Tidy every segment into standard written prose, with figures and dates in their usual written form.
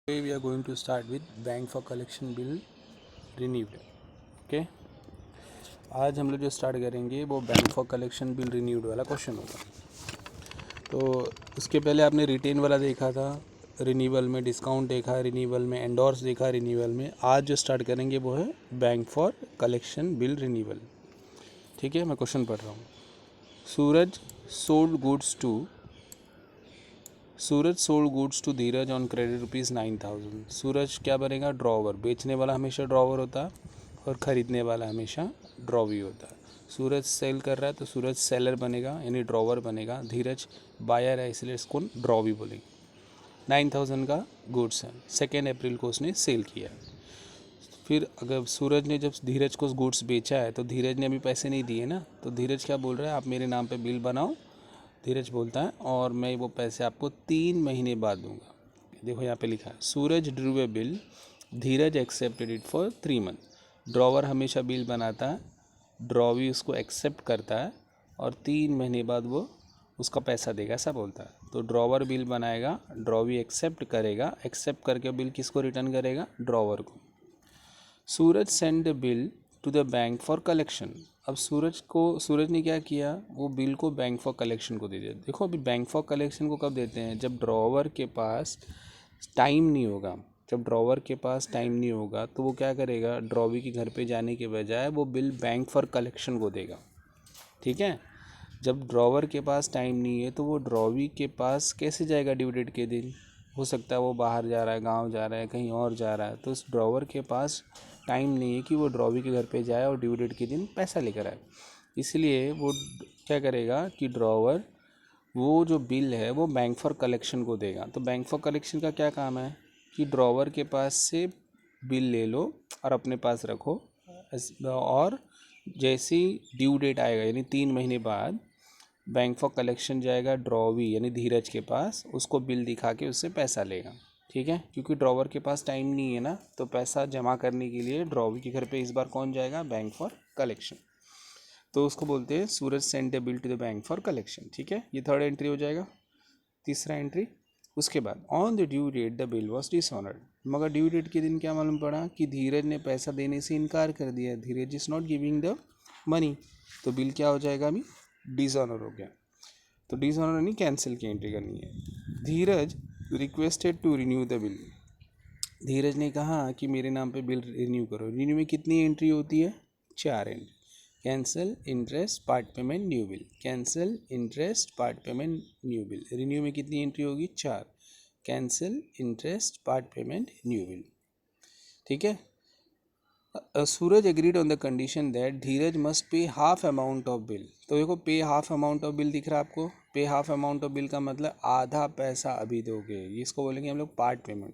Today we are going to start with bank for collection bill renewed. Okay, आज हम लोग जो start करेंगे वो bank for collection bill renewed वाला क्वेश्चन होगा। तो उसके पहले आपने रिटेन वाला देखा था, रिन्यूअल में डिस्काउंट देखा, रिन्यूअल में एंडोर्स देखा, रिन्यूअल में आज जो स्टार्ट करेंगे वो है bank for collection bill renewal. ठीक है, मैं क्वेश्चन पढ़ रहा हूँ। Suraj sold goods to Dheeraj on credit ₹9,000। सूरज क्या बनेगा? ड्रॉवर। बेचने वाला हमेशा ड्रॉवर होता है और ख़रीदने वाला हमेशा ड्रॉवी होता है। सूरज सेल कर रहा है तो सूरज सेलर बनेगा यानी ड्रॉवर बनेगा। धीरज बायर है इसलिए इसको ड्रॉवी बोलेंगे। 9,000 का गुड्स है, 2 अप्रैल को उसने सेल किया। फिर अगर सूरज ने जब धीरज को गुड्स बेचा है तो धीरज ने अभी पैसे नहीं दिए ना, तो धीरज क्या बोल रहा है? आप मेरे नाम पे बिल बनाओ। धीरज बोलता है और मैं वो पैसे आपको 3 महीने बाद दूंगा। देखो यहाँ पे लिखा है Suraj drew a bill, Dheeraj accepted it for 3 month. Drawer हमेशा बिल बनाता है, ड्रॉवी उसको एक्सेप्ट करता है और 3 महीने बाद वो उसका पैसा देगा, ऐसा बोलता है। तो ड्रॉवर बिल बनाएगा, ड्रॉवी एक्सेप्ट करेगा, एक्सेप्ट करके बिल किसको रिटर्न करेगा? ड्रॉवर को। Suraj send the bill to the bank for collection. अब सूरज ने क्या किया? वो बिल को बैंक फॉर कलेक्शन को दे दिया। देखो अभी बैंक फॉर कलेक्शन को कब देते हैं? जब ड्रॉवर के पास टाइम नहीं होगा। जब ड्रॉवर के पास टाइम नहीं होगा तो वो क्या करेगा? ड्रॉवी के घर पे जाने के बजाय वो बिल बैंक फॉर कलेक्शन को देगा। ठीक है, जब ड्रॉवर के पास टाइम नहीं है तो वो ड्रॉवी के पास कैसे जाएगा? ड्यू डेट के दिन हो सकता है वो बाहर जा रहा है, गांव जा रहा है, कहीं और जा रहा है, तो उस ड्रॉवर के पास टाइम नहीं है कि वो ड्रॉवी के घर पे जाए और ड्यू डेट के दिन पैसा लेकर आए। इसलिए वो क्या करेगा कि ड्रॉवर वो जो बिल है वो बैंक फॉर कलेक्शन को देगा। तो बैंक फॉर कलेक्शन का क्या काम है कि ड्रॉवर के पास से बिल ले लो और अपने पास रखो, और जैसे ही ड्यू डेट आएगा यानी 3 महीने बाद बैंक फॉर कलेक्शन जाएगा ड्रॉवी यानी धीरज के पास, उसको बिल दिखा के उससे पैसा लेगा। ठीक है, क्योंकि ड्रॉवर के पास टाइम नहीं है ना, तो पैसा जमा करने के लिए ड्रॉवी के घर पे इस बार कौन जाएगा? Bank for collection. तो उसको बोलते हैं Suraj send a bill to the bank for collection. ठीक है, ये थर्ड एंट्री हो जाएगा। तीसरा एंट्री, उसके बाद on the due date the bill was dishonoured. मगर ड्यू डेट के दिन क्या मालूम पड़ा कि धीरज ने पैसा देने से इनकार कर दिया। Dheeraj is not giving the money, तो बिल क्या हो जाएगा? अभी डिसऑनर हो गया। तो डिसऑनर यानी कैंसिल की एंट्री करनी है। Dheeraj requested to renew the bill. Dheeraj ने कहा कि मेरे नाम पे बिल रिन्यू करो। रिन्यू में कितनी एंट्री होती है? 4 entry. Cancel, interest, part payment, new bill. Cancel, interest, part payment, new bill. Renew में कितनी एंट्री होगी? 4। Cancel, interest, part payment, new bill. ठीक है। Suraj agreed on the condition that Dheeraj must pay half amount of bill. तो देखो पे half amount of bill दिख रहा है आपको। पे हाफ अमाउंट ऑफ बिल का मतलब आधा पैसा अभी दोगे, इसको बोलेंगे हम लोग पार्ट पेमेंट।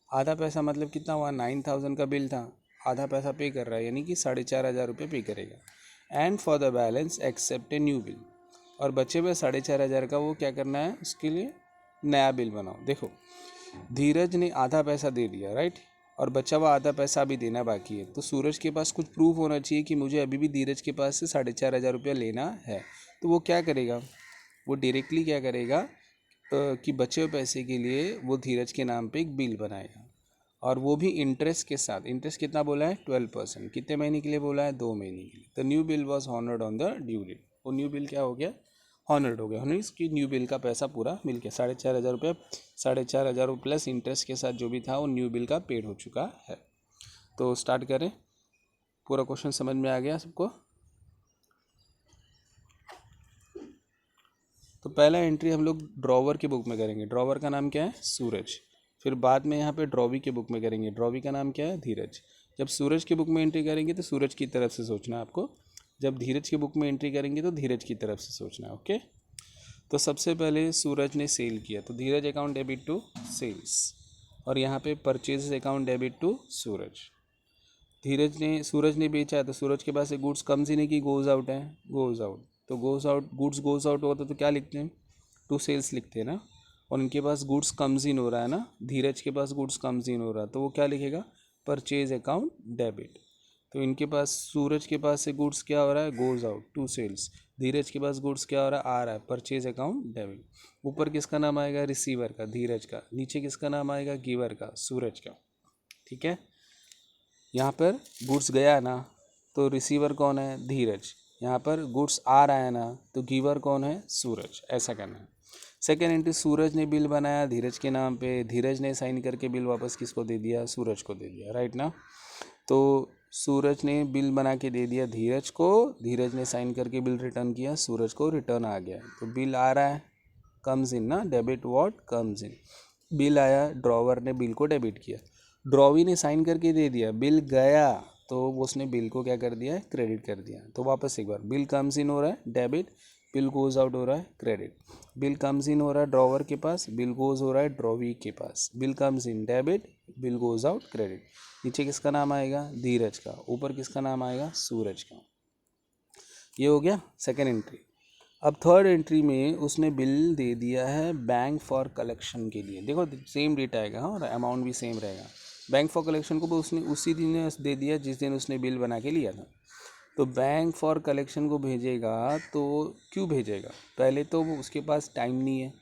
आधा पैसा मतलब कितना हुआ? 9,000 का बिल था, आधा पैसा पे कर रहा है यानी कि 4,500 रुपये पे करेगा। And for the balance accept a new bill. और बचे हुए 4,500 का वो क्या करना है? उसके लिए नया बिल बनाओ। देखो धीरज ने आधा पैसा दे दिया, राइट, और बचा हुआ आधा पैसा अभी देना बाकी है। तो सूरज के पास कुछ प्रूफ होना चाहिए कि मुझे अभी भी धीरज के पास से 4,500 रुपया लेना है। तो वो क्या करेगा? वो डायरेक्टली क्या करेगा कि बचे हुए पैसे के लिए वो धीरज के नाम पे एक बिल बनाएगा, और वो भी इंटरेस्ट के साथ। इंटरेस्ट कितना बोला है? 12%। कितने महीने के लिए बोला है? 2 महीने के लिए। The new bill was honoured on the due date. वो न्यू बिल क्या हो गया? हॉनर्ड हो गया। हॉनर इसकी न्यू बिल का पैसा पूरा मिल गया। 4,500 रुपये, 4,500 प्लस इंटरेस्ट के साथ जो भी था वो न्यू बिल का पेड हो चुका है। तो स्टार्ट करें। पूरा क्वेश्चन समझ में आ गया सबको? तो पहला एंट्री हम लोग ड्रॉवर की बुक में करेंगे। ड्रॉवर का नाम क्या है? सूरज। फिर बाद में यहाँ पे ड्रॉवी की बुक में करेंगे। ड्रॉवी का नाम क्या है? धीरज। जब सूरज की बुक में एंट्री करेंगे तो सूरज की तरफ से सोचना है आपको। जब धीरज की बुक में एंट्री करेंगे तो धीरज की तरफ से सोचना है। ओके, तो सबसे पहले सूरज ने सेल किया तो धीरज अकाउंट डेबिट टू सेल्स, और यहाँ पे परचेज अकाउंट डेबिट टू सूरज। सूरज ने बेचा है तो सूरज के पास से गुड्स कम्स इन है कि गोज आउट है? Goes out. तो goes out, goods goes out होता तो क्या लिखते हैं? टू सेल्स लिखते हैं ना। और उनके पास गुड्स कम्स इन हो रहा है ना, धीरज के पास गुड्स कम्स इन हो रहा है, तो वो क्या लिखेगा? Purchase account debit. तो इनके पास, सूरज के पास से गुड्स क्या हो रहा है? Goes out to sales. Dheeraj के पास गुड्स क्या हो रहा है, आ रहा है, परचेज अकाउंट डेबिट। ऊपर किसका नाम आएगा, रिसीवर का, धीरज का। नीचे किसका नाम आएगा, गिवर का, सूरज का। ठीक है, यहाँ पर गुड्स गया ना तो रिसीवर कौन है, धीरज। यहाँ पर गुड्स आ रहा है ना तो गिवर कौन है, सूरज। ऐसा करना है। सेकेंड एंट्री, सूरज ने बिल बनाया धीरज के नाम पे, धीरज ने साइन करके बिल वापस किसको दे दिया, सूरज को दे दिया, राइट ना। तो सूरज ने बिल बना के दे दिया धीरज को, धीरज ने साइन करके बिल रिटर्न किया, सूरज को रिटर्न आ गया। तो बिल आ रहा है, कम्स इन ना, debit what comes in. Bill आया, ड्रॉवर ने बिल को डेबिट किया, ड्रॉवी ने साइन करके दे दिया, बिल गया तो उसने बिल को क्या कर दिया है, क्रेडिट कर दिया। तो वापस एक बार, बिल कम्स इन हो रहा है डेबिट, बिल गोज आउट हो रहा है क्रेडिट। बिल कम्स इन हो रहा है ड्रॉवर के पास, बिल गोज हो रहा है ड्रॉवी के पास। Bill comes in debit, bill goes out credit. नीचे किसका नाम आएगा, धीरज का। ऊपर किसका नाम आएगा, सूरज का। ये हो गया सेकेंड एंट्री। अब थर्ड एंट्री में उसने बिल दे दिया है बैंक फॉर कलेक्शन के लिए। देखो सेम डेट आएगा और अमाउंट भी सेम रहेगा। बैंक फॉर कलेक्शन को उसने उसी दिन दे दिया जिस दिन उसने बिल बना के लिया था। तो बैंक फॉर कलेक्शन को भेजेगा तो क्यों भेजेगा, पहले तो वो उसके पास टाइम नहीं है।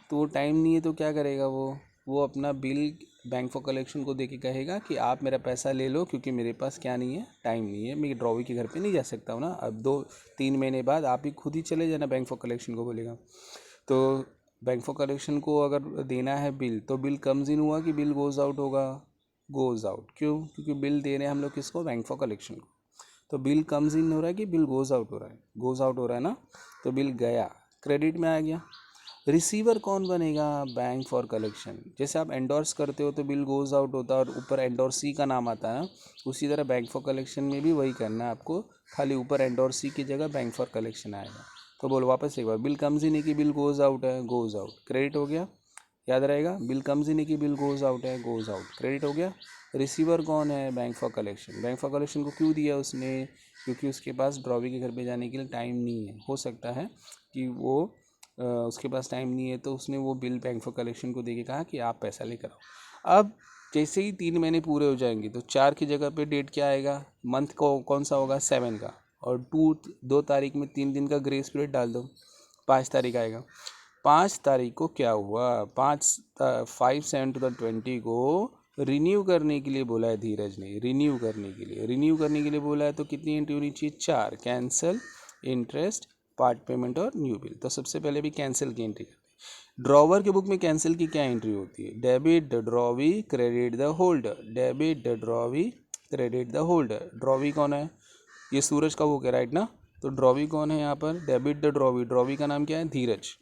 तो वो टाइम नहीं है तो क्या करेगा, वो अपना बिल बैंक फॉर कलेक्शन को दे के कहेगा कि आप मेरा पैसा ले लो, क्योंकि मेरे पास क्या नहीं है, टाइम नहीं है, मैं ड्रॉवी के घर पे नहीं जा सकता हूँ ना। अब 2-3 महीने बाद आप ही खुद ही चले जाना, बैंक फॉर कलेक्शन को बोलेगा। तो बैंक फॉर कलेक्शन को अगर देना है बिल, तो बिल कम्स इन हुआ कि बिल गोज़ आउट होगा, गोज़ आउट। क्यों, क्योंकि बिल दे रहे हैं हम लोग किसको, बैंक फॉर कलेक्शन को। तो बिल कम्स इन हो रहा है कि बिल गोज़ आउट हो रहा है, गोज़ आउट हो रहा है ना। तो बिल गया, क्रेडिट में आ गया। रिसीवर कौन बनेगा, बैंक फॉर कलेक्शन। जैसे आप एंडोर्स करते हो तो बिल गोज आउट होता है और ऊपर एंडोर्सी का नाम आता है, उसी तरह बैंक फॉर कलेक्शन में भी वही करना है आपको, खाली ऊपर एंडोर्सी की जगह बैंक फॉर कलेक्शन आएगा। तो बोलो वापस एक बार, बिल कम्स इन की बिल गोज आउट है, गोज आउट क्रेडिट हो गया, याद रहेगा। बिल कम्स इन की बिल गोज आउट है, गोज आउट क्रेडिट हो गया। रिसीवर कौन है, bank for collection. Bank for collection को क्यों दिया उसने, क्योंकि उसके पास ड्रॉवी के घर पे जाने के लिए टाइम नहीं है। हो सकता है कि वो उसके पास टाइम नहीं है, तो उसने वो बिल बैंक फॉर कलेक्शन को दे के कहा कि आप पैसा लेकर आओ। अब जैसे ही 3 महीने पूरे हो जाएंगे तो 4 की जगह पे डेट क्या आएगा, मंथ को कौन सा होगा, 7 का। और 2 तारीख में 3 दिन का ग्रेस पीरियड डाल दो, 5 तारीख आएगा। 5 तारीख को क्या हुआ, 5/7/20 को रिन्यू करने के लिए बोला है धीरज ने, रिन्यू करने के लिए बोला है। तो कितनी एंट्री होनी चाहिए, 4। कैंसिल, इंटरेस्ट, पार्ट पेमेंट और न्यू बिल। तो सबसे पहले भी कैंसिल की एंट्री करते हैं। ड्रॉवर के बुक में कैंसिल की क्या एंट्री होती है, debit the drawee, credit the holder, debit the drawee, credit the holder. Drawee कौन है, ये सूरज का बुक है, राइट ना। तो ड्रॉवी कौन है यहाँ पर, डेबिट द ड्रॉवी, ड्रॉवी का नाम क्या है, धीरज।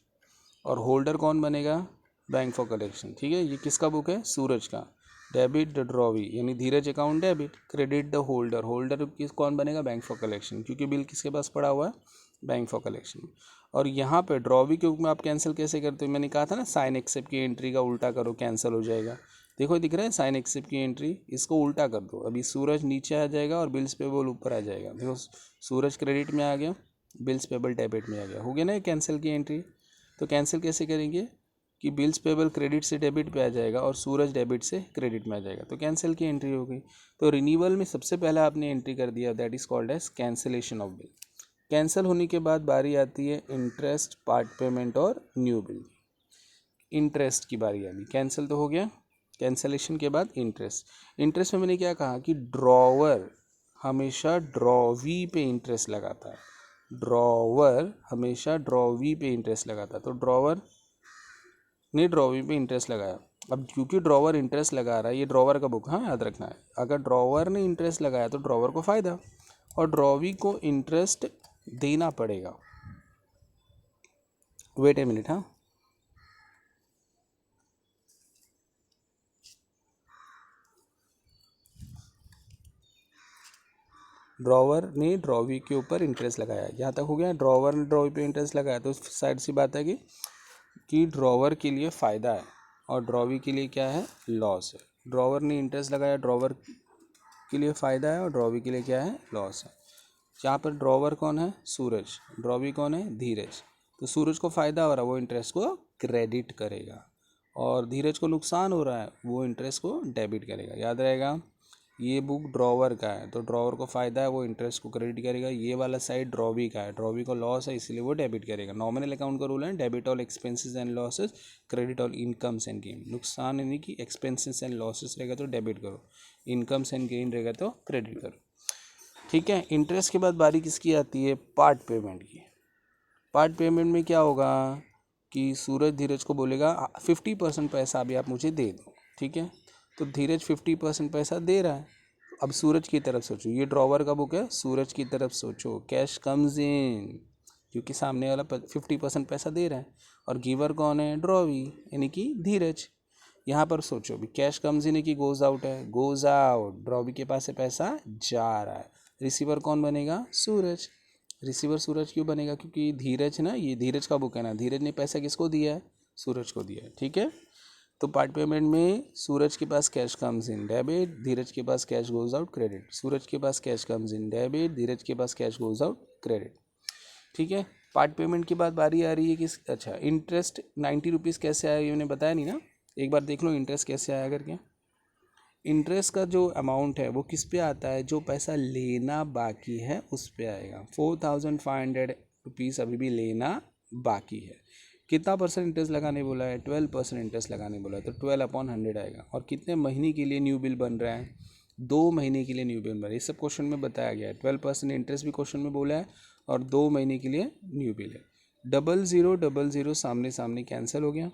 और होल्डर कौन बनेगा, बैंक फॉर कलेक्शन। ठीक है, ये किसका बुक है, सूरज का। डेबिट द ड्रॉवी यानी Dheeraj account debit, credit the holder, holder किस कौन बनेगा, बैंक फॉर कलेक्शन, क्योंकि बिल किसके पास पड़ा हुआ है, बैंक फॉर कलेक्शन। और यहाँ पे ड्रॉवी के बुक में आप कैंसिल कैसे करते हो, मैंने कहा था ना, साइन एक्सेप्ट की एंट्री का उल्टा करो, कैंसिल हो जाएगा। देखो दिख रहा है साइन एक्सेप्ट की एंट्री, इसको उल्टा कर दो। अभी सूरज नीचे आ जाएगा और बिल्स पेबल ऊपर आ जाएगा। देखो सूरज क्रेडिट में आ गया, बिल्स पेबल डेबिट में आ गया, हो गया ना कैंसिल की एंट्री। तो कैंसिल कैसे करेंगे कि बिल्स पेबल क्रेडिट से डेबिट पे आ जाएगा और सूरज डेबिट से क्रेडिट में आ जाएगा, तो कैंसिल की एंट्री हो गई। तो रिन्यूअल में सबसे पहले आपने एंट्री कर दिया, that is called as cancellation of bill. Cancel होने के बाद बारी आती है इंटरेस्ट, पार्ट पेमेंट और न्यू बिल। इंटरेस्ट की बारी आ गई, कैंसिल तो हो गया, कैंसिलेशन के बाद इंटरेस्ट। इंटरेस्ट में मैंने क्या कहा कि ड्रॉवर हमेशा ड्रॉवी पे इंटरेस्ट लगाता है, ड्रॉवर हमेशा ड्रॉवी पे इंटरेस्ट लगाता है। तो ड्रॉवर ने ड्रॉवी पे इंटरेस्ट लगाया। अब क्योंकि ड्रॉवर इंटरेस्ट लगा रहा है, ये ड्रॉवर का बुक, हाँ याद रखना है, अगर ड्रॉवर ने इंटरेस्ट लगाया तो ड्रॉवर को फ़ायदा और ड्रॉवी को इंटरेस्ट देना पड़ेगा। वेट ए मिनट, हाँ ड्रॉवर ने ड्रॉवी के ऊपर इंटरेस्ट लगाया, यहाँ तक हो गया। ड्रॉवर ने ड्रॉवी पे इंटरेस्ट लगाया तो साइड सी बात है कि ड्रॉवर के लिए फ़ायदा है और ड्रॉवी के लिए क्या है, लॉस है। ड्रॉवर ने इंटरेस्ट लगाया, ड्रॉवर के लिए फ़ायदा है और ड्रॉवी के लिए क्या है, लॉस है। यहाँ पर ड्रॉवर कौन है, सूरज, ड्रॉवी कौन है, धीरज। तो सूरज को फ़ायदा हो रहा है, वो इंटरेस्ट को क्रेडिट करेगा, और धीरज को नुकसान हो रहा है, वो इंटरेस्ट को डेबिट करेगा, याद रहेगा। ये बुक ड्रॉवर का है, तो ड्रॉवर को फ़ायदा है, वो इंटरेस्ट को क्रेडिट करेगा। ये वाला साइड ड्रॉवी का है, ड्रॉवी को लॉस है, इसलिए वो डेबिट करेगा। नॉमिनल अकाउंट का रूल है debit all expenses and losses, credit all incomes and gain. नुकसान यानी कि एक्सपेंसेस एंड लॉसेस रहेगा तो डेबिट करो, इनकम्स एंड गेन रहेगा तो क्रेडिट करो। ठीक है। इंटरेस्ट के बाद बारी किसकी आती है? पार्ट पेमेंट की। पार्ट पेमेंट में क्या होगा कि सूरज धीरज को बोलेगा 50% पैसा अभी आप मुझे दे दो। ठीक है, तो धीरज 50% पैसा दे रहा है। अब सूरज की तरफ सोचो, ये ड्रॉवर का बुक है, सूरज की तरफ सोचो, कैश कम्स इन, क्योंकि सामने वाला 50% पैसा दे रहा है, और गिवर कौन है? ड्रॉवी, यानी कि धीरज। यहाँ पर सोचो भी, कैश कम्स इन है कि गोज आउट है? गोज आउट, ड्रॉवी के पास से पैसा जा रहा है। रिसीवर कौन बनेगा? सूरज। रिसीवर सूरज क्यों बनेगा? क्योंकि धीरज ना, ये धीरज का बुक है ना, धीरज ने पैसा किसको दिया है? सूरज को दिया है। ठीक है, तो पार्ट पेमेंट में सूरज के पास कैश कम्स इन डेबिट, धीरज के पास कैश गोज आउट क्रेडिट। सूरज के पास कैश कम्स इन डेबिट, धीरज के पास कैश गोज आउट क्रेडिट। ठीक है, पार्ट पेमेंट के बाद बारी आ रही है किस? अच्छा, इंटरेस्ट 90 रुपीज़ कैसे आया ये मैंने बताया नहीं ना, एक बार देख लो इंटरेस्ट कैसे आया करके। इंटरेस्ट का जो अमाउंट है वो किस पे आता है? जो पैसा लेना बाकी है उस पे आएगा। 4500 रुपीज़ अभी भी लेना बाकी है। कितना परसेंट इंटरेस्ट लगाने बोला है? 12% इंटरेस्ट लगाने बोला है, तो 12/100 आएगा। और कितने महीने के लिए न्यू बिल बन रहा है? 2 महीने के लिए न्यू बिल बन रहा है। ये सब क्वेश्चन में बताया गया है। 12% इंटरेस्ट भी क्वेश्चन में बोला है, और 2 महीने के लिए न्यू बिल है। 0000 सामने सामने कैंसिल हो गया,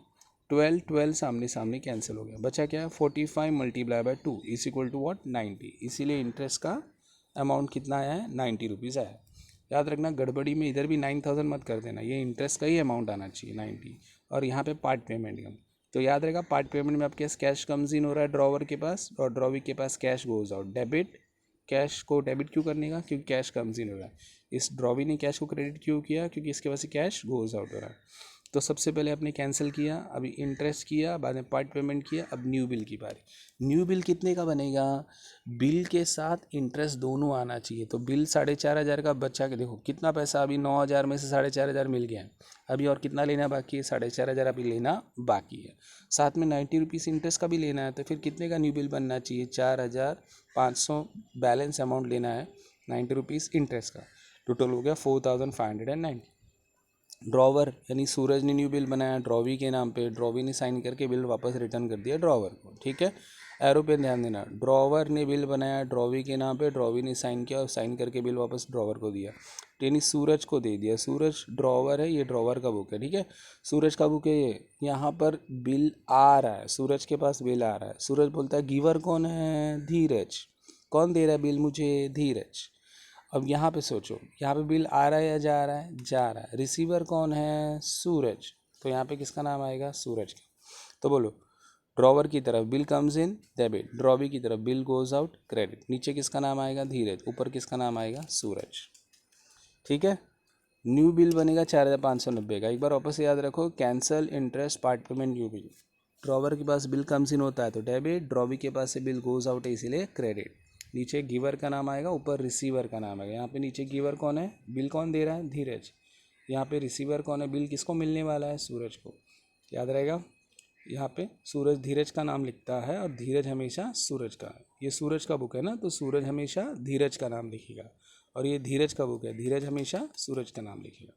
12 सामने सामने कैंसिल हो गया, बचा क्या? 45 multiply by 2 is equal to what? 90। इसीलिए इंटरेस्ट का अमाउंट कितना आया है? 90 रुपीज़ आया है। याद रखना, गड़बड़ी में इधर भी 9000 मत कर देना, ये इंटरेस्ट का ही अमाउंट आना चाहिए 90, और यहाँ पे पार्ट पेमेंट का। तो याद रहेगा, पार्ट पेमेंट में आपके पास कैश कम्स इन हो रहा है ड्रॉवर के पास, और ड्रॉवी के पास cash goes out. Debit, cash को डेबिट क्यों करने का? क्योंकि कैश कम्स इन हो रहा है। इस ड्रॉवी ने कैश को क्रेडिट क्यों किया? क्योंकि इसके पास कैश गोज आउट हो रहा है। तो सबसे पहले आपने कैंसिल किया, अभी इंटरेस्ट किया, बाद में पार्ट पेमेंट किया, अब न्यू बिल की बारी। न्यू बिल कितने का बनेगा? बिल के साथ इंटरेस्ट दोनों आना चाहिए। तो बिल 4500 का बचा के देखो कितना पैसा, अभी 9000 में से 4500 मिल गया है, अभी और कितना लेना बाकी है? 4500 अभी लेना बाकी है। साथ में 90 रुपीज़ इंटरेस्ट का भी लेना है, तो फिर कितने का न्यू बिल बनना चाहिए? 4500 बैलेंस अमाउंट लेना है, 90 रुपीज़ इंटरेस्ट का। टोटल हो गया 4590। ड्रॉवर यानी सूरज ने न्यू बिल बनाया ड्रॉवी के नाम पे, ड्रॉवी ने साइन करके बिल वापस रिटर्न कर दिया ड्रॉवर को। ठीक है, एरो पे ध्यान देना, ड्रॉवर ने बिल बनाया ड्रॉवी के नाम पे, ड्रॉवी ने साइन किया और साइन करके बिल वापस ड्रॉवर को दिया, यानी सूरज को दे दिया। सूरज ड्रॉवर है, ये ड्रॉवर का बुक है। ठीक है, सूरज का बुक है ये, यहाँ पर बिल आ रहा है, सूरज के पास बिल आ रहा है। सूरज बोलता है गिवर कौन है? धीरज। कौन दे रहा है बिल मुझे? धीरज। अब यहाँ पे सोचो, यहाँ पे बिल आ रहा है या जा रहा है? जा रहा है। रिसीवर कौन है? सूरज। तो यहाँ पे किसका नाम आएगा? सूरज का। तो बोलो, ड्रॉवर की तरफ bill comes in debit, drawee की तरफ बिल गोज आउट क्रेडिट। नीचे किसका नाम आएगा? धीरज। ऊपर किसका नाम आएगा? सूरज। ठीक है, न्यू बिल बनेगा 4590 का। एक बार वापस याद रखो, cancel interest part payment new bill. Drawer के पास बिल कम्स इन होता है तो डेबिट, ड्रॉवी के पास से बिल गोज आउट है इसीलिए क्रेडिट। नीचे गिवर का नाम आएगा, ऊपर रिसीवर का नाम आएगा। यहाँ पे नीचे गिवर कौन है? बिल कौन दे रहा है? धीरज। यहाँ पे रिसीवर कौन है? बिल किसको मिलने वाला है? सूरज को। याद रहेगा, यहाँ पे सूरज धीरज का नाम लिखता है और धीरज हमेशा सूरज का। ये सूरज का बुक है ना, तो सूरज हमेशा धीरज का नाम लिखेगा, और ये धीरज का बुक है, धीरज हमेशा सूरज का नाम लिखेगा।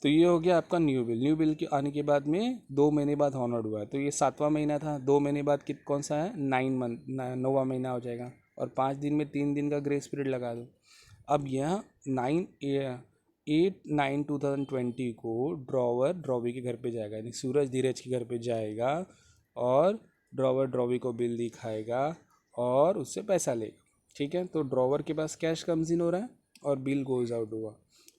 तो ये हो गया आपका न्यू बिल। न्यू बिल के आने के बाद में 2 महीने बाद हॉनर्ड हुआ है, तो ये 7वां महीना था। 2 महीने बाद कौन सा है? 9वां महीना हो जाएगा, और 5 दिन में 3 दिन का ग्रेस पीरियड लगा दो। अब यह 8/9/2020 को ड्रॉवर ड्रॉवी के घर पे जाएगा, यानी सूरज धीरज के घर पे जाएगा, और ड्रॉवर ड्रॉवी को बिल दिखाएगा और उससे पैसा लेगा। ठीक है, तो ड्रॉवर के पास कैश कम्स इन हो रहा है और बिल गोज आउट हुआ।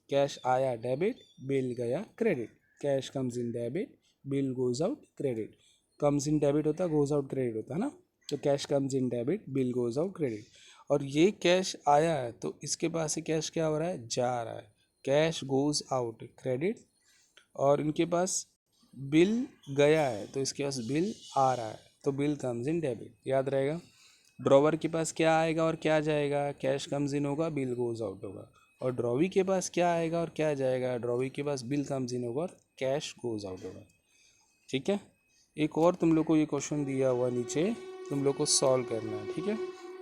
कैश आया डेबिट, बिल गया credit. Cash comes in debit, bill goes out credit. Comes in debit होता है, गोज आउट क्रेडिट होता है ना, तो cash comes in debit, bill goes out credit. और ये कैश आया है तो इसके पास से कैश क्या हो रहा है? जा रहा है। कैश गोज आउट क्रेडिट, और इनके पास बिल गया है तो इसके पास बिल आ रहा है, तो बिल कम्स इन डेबिट। याद रहेगा, ड्रॉवर के पास क्या आएगा और क्या जाएगा? कैश कम्स इन होगा, बिल गोज आउट होगा। और ड्रॉवी के पास क्या आएगा और क्या जाएगा? ड्रॉवी के पास बिल कम्स इन होगा और कैश गोज आउट होगा। ठीक है, एक और तुम लोग को ये क्वेश्चन दिया हुआ नीचे, तुम लोग को सॉल्व करना है। ठीक है,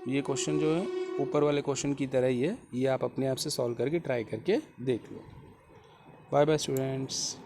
ये क्वेश्चन जो है ऊपर वाले क्वेश्चन की तरह ही है, ये आप अपने आप से सॉल्व करके ट्राई करके देख लो। Bye bye students.